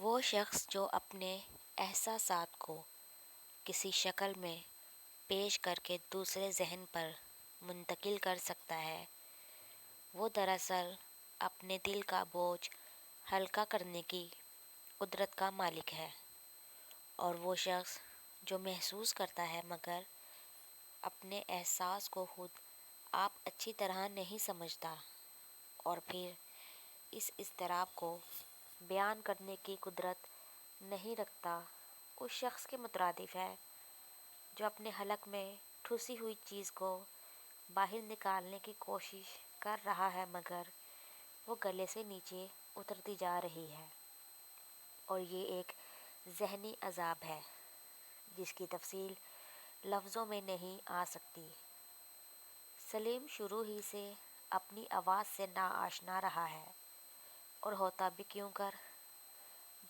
وہ شخص جو اپنے احساسات کو کسی شکل میں پیش کر کے دوسرے ذہن پر منتقل کر سکتا ہے، وہ دراصل اپنے دل کا بوجھ ہلکا کرنے کی قدرت کا مالک ہے۔ اور وہ شخص جو محسوس کرتا ہے مگر اپنے احساس کو خود آپ اچھی طرح نہیں سمجھتا اور پھر اس اضطراب کو بیان کرنے کی قدرت نہیں رکھتا، اس شخص کے مترادف ہے جو اپنے حلق میں ٹھوسی ہوئی چیز کو باہر نکالنے کی کوشش کر رہا ہے مگر وہ گلے سے نیچے اترتی جا رہی ہے، اور یہ ایک ذہنی عذاب ہے جس کی تفصیل لفظوں میں نہیں آ سکتی۔ سلیم شروع ہی سے اپنی آواز سے ناآشنا رہا ہے، اور ہوتا بھی کیوں کر،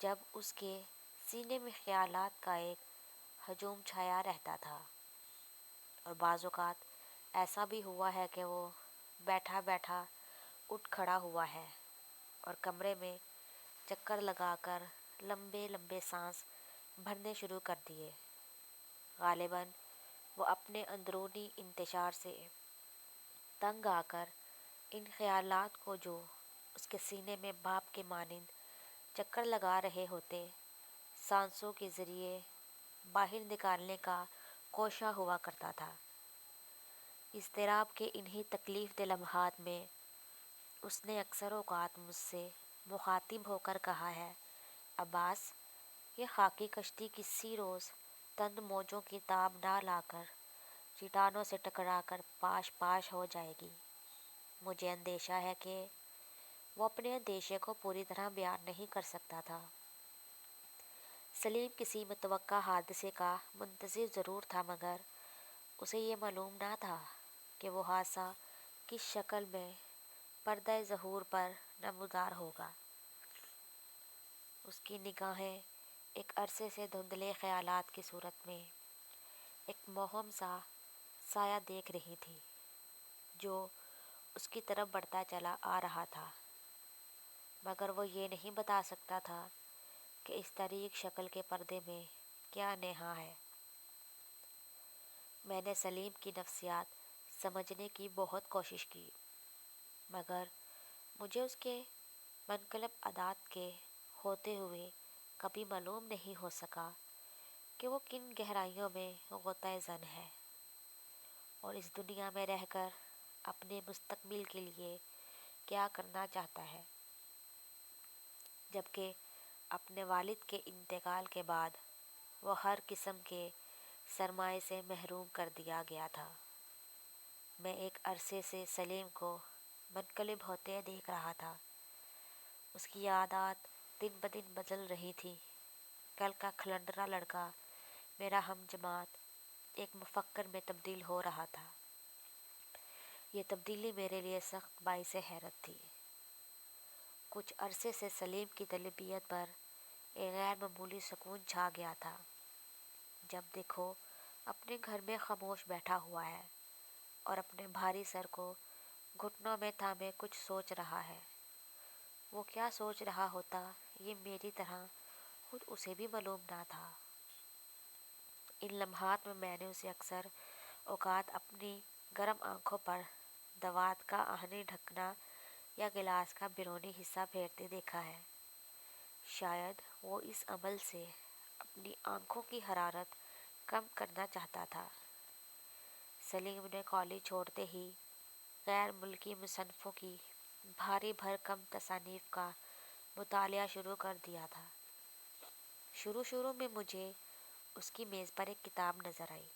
جب اس کے سینے میں خیالات کا ایک ہجوم چھایا رہتا تھا، اور بعض اوقات ایسا بھی ہوا ہے کہ وہ بیٹھا بیٹھا اٹھ کھڑا ہوا ہے اور کمرے میں چکر لگا کر لمبے لمبے سانس بھرنے شروع کر دیے۔ غالباً وہ اپنے اندرونی انتشار سے تنگ آ کر ان خیالات کو جو اس کے سینے میں باپ کے مانند چکر لگا رہے ہوتے، سانسوں کے ذریعے باہر نکالنے کا کوشاں ہوا کرتا تھا۔ اضطراب کے انہی تکلیف دہ لمحات میں اس نے اکثر اوقات مجھ سے مخاطب ہو کر کہا ہے، عباس، یہ خاکی کشتی کسی روز تند موجوں کی تاب نہ لا کر چٹانوں سے ٹکرا کر پاش پاش ہو جائے گی۔ مجھے اندیشہ ہے کہ وہ اپنے اندیشے کو پوری طرح بیان نہیں کر سکتا تھا۔ سلیم کسی متوقع حادثے کا منتظر ضرور تھا مگر اسے یہ معلوم نہ تھا کہ وہ حادثہ کس شکل میں پردہ ظہور پر نمودار ہوگا۔ اس کی نگاہیں ایک عرصے سے دھندلے خیالات کی صورت میں ایک مبہم سا سایہ دیکھ رہی تھی جو اس کی طرف بڑھتا چلا آ رہا تھا، مگر وہ یہ نہیں بتا سکتا تھا کہ اس تاریک شکل کے پردے میں کیا نیہا ہے۔ میں نے سلیم کی نفسیات سمجھنے کی بہت کوشش کی، مگر مجھے اس کے منقلب عادات کے ہوتے ہوئے کبھی معلوم نہیں ہو سکا کہ وہ کن گہرائیوں میں غوطۂ زن ہے، اور اس دنیا میں رہ کر اپنے مستقبل کے لیے کیا کرنا چاہتا ہے، جبکہ اپنے والد کے انتقال کے بعد وہ ہر قسم کے سرمایے سے محروم کر دیا گیا تھا۔ میں ایک عرصے سے سلیم کو منقلب ہوتے دیکھ رہا تھا۔ اس کی عادات دن بدن بدل رہی تھی۔ کل کا کھلنڈرا لڑکا میرا ہم جماعت ایک مفکر میں تبدیل ہو رہا تھا۔ یہ تبدیلی میرے لیے سخت باعث حیرت تھی۔ کچھ عرصے سے سلیم کی طلبیت پر ایک غیر معمولی سکون چھا گیا تھا۔ جب دیکھو اپنے گھر میں خاموش بیٹھا ہوا ہے اور اپنے بھاری سر کو گھٹنوں میں تھامے کچھ سوچ رہا ہے۔ وہ کیا سوچ رہا ہوتا یہ میری طرح خود اسے بھی معلوم نہ تھا۔ ان لمحات میں نے اسے اکثر اوقات اپنی گرم آنکھوں پر دوات کا آہنی ڈھکنا یا گلاس کا بیرونی حصہ پھیرتے دیکھا ہے۔ شاید وہ اس عمل سے اپنی آنکھوں کی حرارت کم کرنا چاہتا تھا۔ سلیم نے کالج چھوڑتے ہی غیر ملکی مصنفوں کی بھاری بھرکم تصانیف کا مطالعہ شروع کر دیا تھا۔ شروع میں مجھے اس کی میز پر ایک کتاب نظر آئی،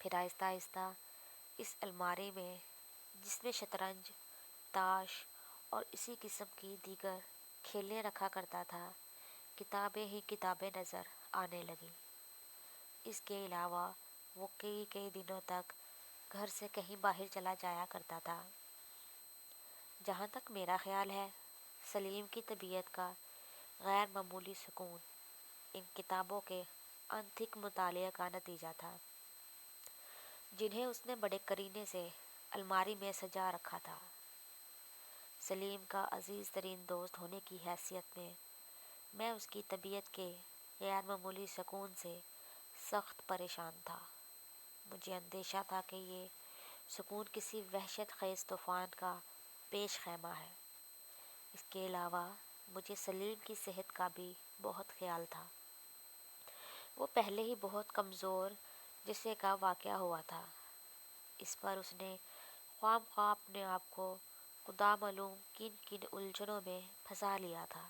پھر آہستہ آہستہ اس الماری میں جس میں شطرنج، تاش اور اسی قسم کی دیگر کھیلیں رکھا کرتا تھا، کتابیں ہی کتابیں نظر آنے لگیں۔ اس کے علاوہ وہ کئی دنوں تک گھر سے کہیں باہر چلا جایا کرتا تھا۔ جہاں تک میرا خیال ہے، سلیم کی طبیعت کا غیر معمولی سکون ان کتابوں کے انتھک مطالعے کا نتیجہ تھا جنہیں اس نے بڑے قرینے سے الماری میں سجا رکھا تھا۔ سلیم کا عزیز ترین دوست ہونے کی حیثیت میں میں اس کی طبیعت کے غیر معمولی سکون سے سخت پریشان تھا۔ مجھے اندیشہ تھا کہ یہ سکون کسی وحشت خیز طوفان کا پیش خیمہ ہے۔ اس کے علاوہ مجھے سلیم کی صحت کا بھی بہت خیال تھا۔ وہ پہلے ہی بہت کمزور جسے کا واقعہ ہوا تھا۔ اس پر اس نے خواہ مخواہ اپنے آپ کو خدا معلوم کن کن الجھنوں میں پھنسا لیا تھا۔